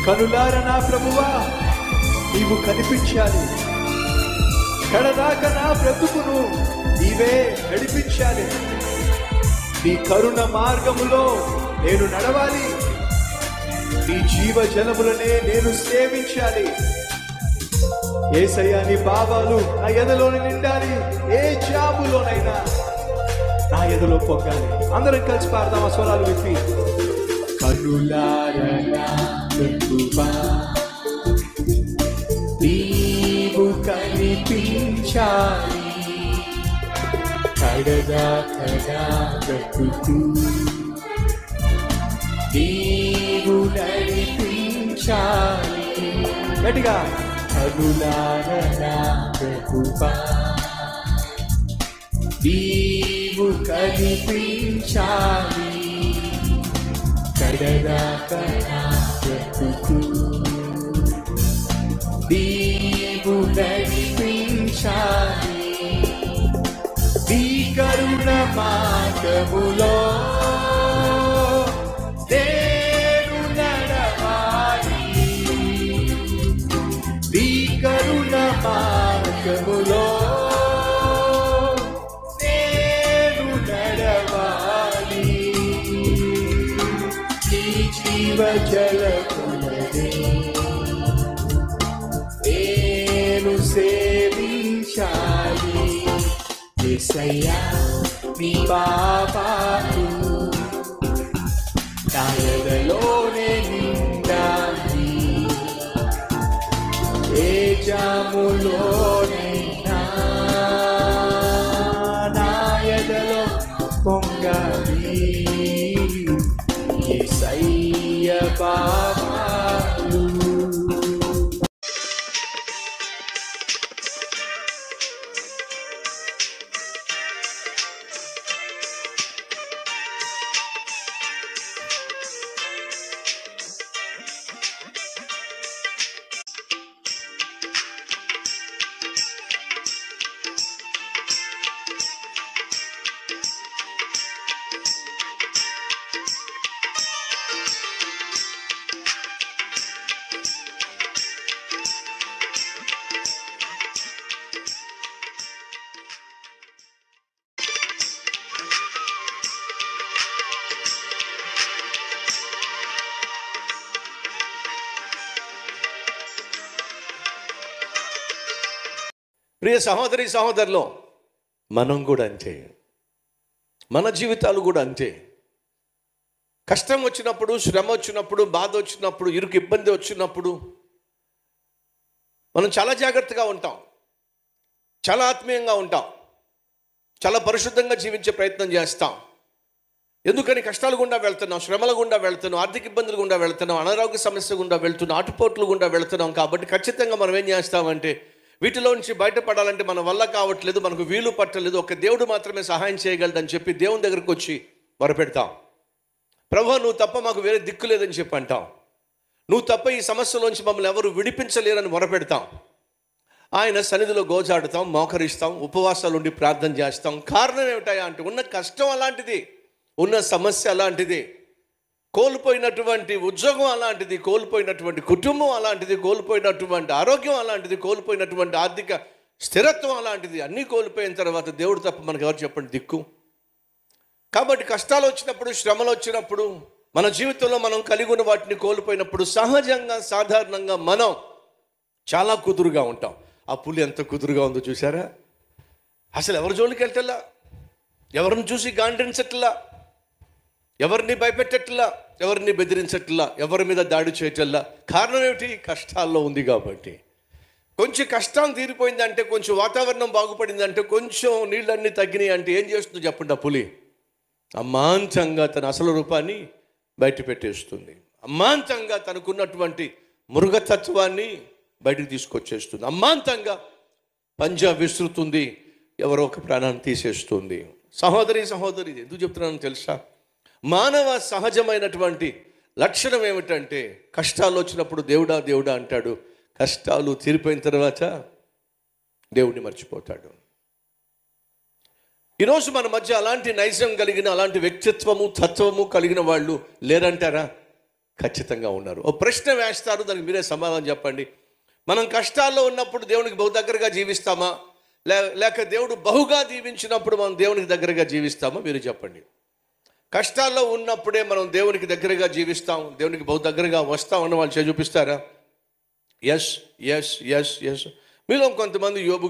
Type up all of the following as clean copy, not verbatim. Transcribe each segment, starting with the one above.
కనులార నా ప్రభువా నీవు కనిపించాలి, కడదాకా నా బ్రతుకును నీవే నడిపించాలి. నీ కరుణ మార్గములో నేను నడవాలి, నీ జీవ జలములనే నేను సేవించాలి. యేసయ్యా నీ భావాలు నా ఎదలోనే నిండాలి, ఏ జాబులోనైనా నా ఎదలో పొంగాలి. అందరం కలిసి పాడదాం ఆ స్వరాలు విప్పి. కనులార నా ప్రభువా నీవు కనిపించాలి, కడదాకా నా బ్రతుకు నీవు నడిపించాలి. గట్టిగా కనులార నా ప్రభువా నీవు కనిపించాలి, కడదాకా నా బ్రతుకు నీవు నడిపించాలి. నీ కరుణ మార్గములో నేను నడవాలి, నీ కరుణ మార్గములో నేను నడవాలి. నీ జీవ జలములనే నేను సేవించాలి. యేసయ్యా నీ పాపాలు నా ఎదలోనే నిండాలి, ఏ జాములోనైనా నా ఎదలో పొంగాలి. యేసయ్య పాపాలు ప్రియ సహోదరి సహోదరులు, మనం కూడా అంతే, మన జీవితాలు కూడా అంతే. కష్టం వచ్చినప్పుడు, శ్రమ వచ్చినప్పుడు, బాధ వచ్చినప్పుడు, ఇరుకు ఇబ్బంది వచ్చినప్పుడు మనం చాలా జాగ్రత్తగా ఉంటాం, చాలా ఆత్మీయంగా ఉంటాం, చాలా పరిశుద్ధంగా జీవించే ప్రయత్నం చేస్తాం. ఎందుకని కష్టాలు గుండా వెళ్తున్నాం, శ్రమల గుండా వెళ్తున్నాం, ఆర్థిక ఇబ్బందులు గుండా వెళ్తున్నాం, అనారోగ్య సమస్య గుండా వెళ్తున్నాం, ఆటుపోట్లు గుండా వెళ్తున్నాం. కాబట్టి ఖచ్చితంగా మనం ఏం చేస్తామంటే వీటిలో నుంచి బయటపడాలంటే మన వల్ల కావట్లేదు, మనకు వీలు పట్టలేదు, ఒక దేవుడు మాత్రమే సహాయం చేయగలడని చెప్పి దేవుని దగ్గరకు వచ్చి మొరపెడతాం. ప్రభువా నువ్వు తప్ప మాకు వేరే దిక్కు లేదని చెప్పి అంటాం. నువ్వు తప్ప ఈ సమస్యలోంచి మమ్మల్ని ఎవరు విడిపించలేరని మొరపెడతాం. ఆయన సన్నిధిలో గోజాడుతాం, మోకరిస్తాం, ఉపవాసాలు ఉండి ప్రార్థన చేస్తాం. కారణం ఏమిటాయా అంటే ఉన్న కష్టం అలాంటిది, ఉన్న సమస్య అలాంటిది, కోల్పోయినటువంటి ఉద్యోగం అలాంటిది, కోల్పోయినటువంటి కుటుంబం అలాంటిది, కోల్పోయినటువంటి ఆరోగ్యం అలాంటిది, కోల్పోయినటువంటి ఆర్థిక స్థిరత్వం అలాంటిది. అన్నీ కోల్పోయిన తర్వాత దేవుడు తప్ప మనకు ఎవరు చెప్పండి దిక్కు. కాబట్టి కష్టాలు వచ్చినప్పుడు, శ్రమలు వచ్చినప్పుడు, మన జీవితంలో మనం కలిగి ఉన్న వాటిని కోల్పోయినప్పుడు సహజంగా సాధారణంగా మనం చాలా కుదురుగా ఉంటాం. ఆ పులి ఎంత కుదురుగా ఉందో చూసారా? అసలు ఎవరి జోలికి వెళ్తలా, ఎవరిని చూసి గాండ్రించట్లా, ఎవరిని భయపెట్టట్లా, ఎవరిని బెదిరించట్లా, ఎవరి మీద దాడి చేయటల్లా. కారణం ఏమిటి? కష్టాల్లో ఉంది కాబట్టి. కొంచెం కష్టం తీరిపోయిందంటే, కొంచెం వాతావరణం బాగుపడిందంటే, కొంచెం నీళ్ళన్నీ తగ్గినాయి అంటే ఏం చేస్తుందో చెప్పండి ఆ పులి? అమాంతంగా తన అసలు రూపాన్ని బయట పెట్టేస్తుంది. అమాంతంగా తనకున్నటువంటి మృగతత్వాన్ని బయటకు తీసుకొచ్చేస్తుంది. అమాంతంగా పంజా విసురుతుంది, ఎవరో ఒక ప్రాణాన్ని తీసేస్తుంది. సహోదరి ఎందుకు చెప్తున్నానో తెలుసా? మానవ సహజమైనటువంటి లక్షణం ఏమిటంటే కష్టాలు వచ్చినప్పుడు దేవుడా దేవుడా అంటాడు, కష్టాలు తీరిపోయిన తర్వాత దేవుడిని మర్చిపోతాడు. ఈరోజు మన మధ్య అలాంటి నైజం కలిగిన, అలాంటి వ్యక్తిత్వము తత్వము కలిగిన వాళ్ళు లేరంటారా? ఖచ్చితంగా ఉన్నారు. ఓ ప్రశ్న వేస్తారు, దానికి మీరే సమాధానం చెప్పండి. మనం కష్టాల్లో ఉన్నప్పుడు దేవునికి బహు దగ్గరగా జీవిస్తామా, లేక దేవుడు బహుగా దీవించినప్పుడు మనం దేవునికి దగ్గరగా జీవిస్తామా? మీరు చెప్పండి. కష్టాల్లో ఉన్నప్పుడే మనం దేవునికి దగ్గరగా జీవిస్తాం, దేవునికి బహు దగ్గరగా వస్తాం అన్న వాళ్ళు చూపిస్తారా? Yes yes yes yes. మీలో కొంతమంది యోబు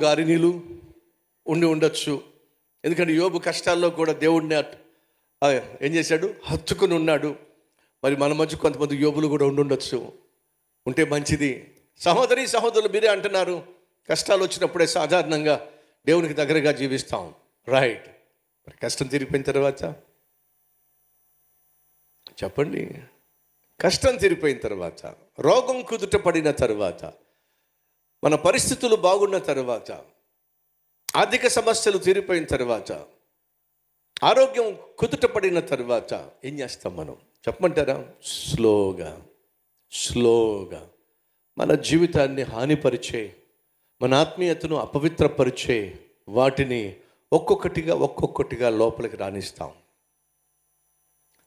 గారినిలు ఉండి ఉండొచ్చు. ఎందుకంటే యోబు కష్టాల్లో కూడా దేవుడిని ఏం చేశాడు? హత్తుకుని ఉన్నాడు. మరి మన మధ్య కొంతమంది యోబులు కూడా ఉండొచ్చు. ఉంటే మంచిది. సహోదరులు మీరే అంటున్నారు, కష్టాలు వచ్చినప్పుడే సాధారణంగా దేవునికి దగ్గరగా జీవిస్తాం. రైట్. మరి కష్టం తీరిపోయిన తర్వాత చెప్పండి. కష్టం తీరిపోయిన తర్వాత, రోగం కుదుట పడిన తర్వాత, మన పరిస్థితులు బాగున్న తర్వాత, ఆర్థిక సమస్యలు తీరిపోయిన తర్వాత, ఆరోగ్యం కుదుట పడిన తర్వాత ఏం చేస్తాం మనం చెప్పమంటారా? స్లోగా మన జీవితాన్ని హానిపరిచే, మన ఆత్మీయతను అపవిత్రపరిచే వాటిని ఒక్కొక్కటిగా లోపలికి రాణిస్తాం.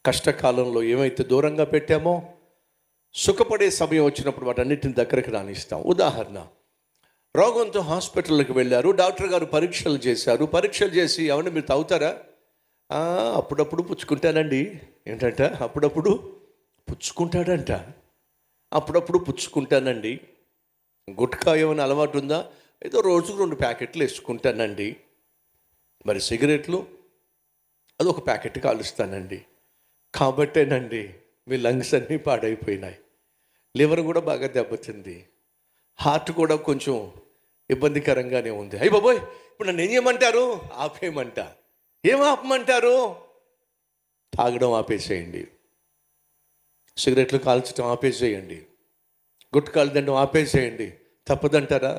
కష్టకాలంలో ఏమైతే దూరంగా పెట్టామో సుఖపడే సమయం వచ్చినప్పుడు వాటన్నిటిని దగ్గరకు రాణిస్తాం. ఉదాహరణ, రోగంతో హాస్పిటల్కి వెళ్ళారు, డాక్టర్ గారు పరీక్షలు చేసి ఏమన్నా మీరు తాగుతారా? అప్పుడప్పుడు పుచ్చుకుంటానండి. ఏంటంట? అప్పుడప్పుడు పుచ్చుకుంటానండి. గుట్కా ఏమైనా అలవాటు ఉందా? ఏదో రోజుకు 2 ప్యాకెట్లు వేసుకుంటానండి. మరి సిగరెట్లు అదొక ప్యాకెట్ కాలుస్తానండి. కాబట్టేనండి మీ లంగ్స్ అన్నీ పాడైపోయినాయి, లివర్ కూడా బాగా దెబ్బతింది, హార్ట్ కూడా కొంచెం ఇబ్బందికరంగానే ఉంది. అయ్య బాబోయ్, ఇప్పుడు నన్ను ఏం చేయమంటారు? ఆపేయమంట. ఏం ఆపమంటారు? తాగడం ఆపేసేయండి, సిగరెట్లు కాల్చడం ఆపేసేయండి, గుట్కాలు తినడం ఆపేసేయండి. తప్పదంటారా?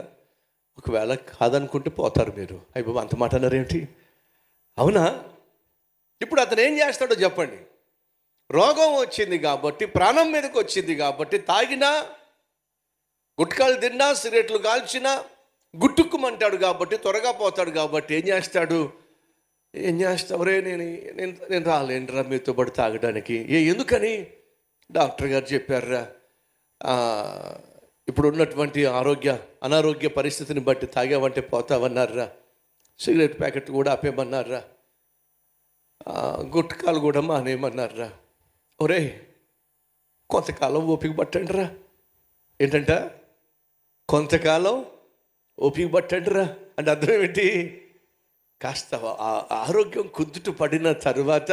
ఒకవేళ కాదనుకుంటే పోతారు మీరు. అయ్య బాబు, అంత మాట అన్నారేంటి? అవునా? ఇప్పుడు అతను ఏం చేస్తాడో చెప్పండి. రోగం వచ్చింది కాబట్టి, ప్రాణం మీదకి వచ్చింది కాబట్టి, తాగినా, గుట్కాలు తిన్నా, సిగరెట్లు కాల్చినా గుట్టుక్కుమంటాడు కాబట్టి, త్వరగా పోతాడు కాబట్టి ఏం చేస్తాడు? రే, నేను రాలేనురా మీతో పాటు తాగడానికి. ఎందుకని? డాక్టర్ గారు చెప్పారా, ఇప్పుడు ఉన్నటువంటి అనారోగ్య పరిస్థితిని బట్టి తాగావంటే పోతావన్నారా, సిగరెట్ ప్యాకెట్ కూడా ఆపేయమన్నారా, గుట్కాలు కూడా మానేయమన్నారా. ఒరే, కొంతకాలం ఓపిక పట్టండి రా. ఏంటంట? కొంతకాలం ఓపిక పట్టండి రా అంటే అర్థం ఏమిటి? కాస్త ఆరోగ్యం కుదుట పడిన తర్వాత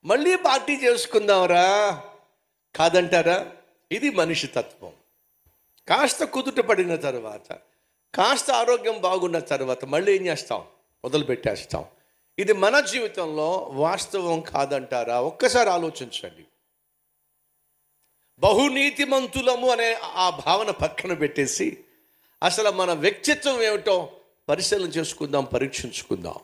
మళ్ళీ పార్టీ చేసుకుందాంరా, కాదంటారా? ఇది మనిషి తత్వం. కాస్త కుదుట పడిన తర్వాత, కాస్త ఆరోగ్యం బాగున్న తర్వాత మళ్ళీ ఏం చేస్తాం? మొదలుపెట్టేస్తాం. ఇది మన జీవితంలో వాస్తవం కాదంటారా? ఒక్కసారి ఆలోచించండి. బహునీతిమంతులము అనే ఆ భావన పక్కన పెట్టేసి అసలు మన వ్యక్తిత్వం ఏమిటో పరిశీలన చేసుకుందాం, పరీక్షించుకుందాం.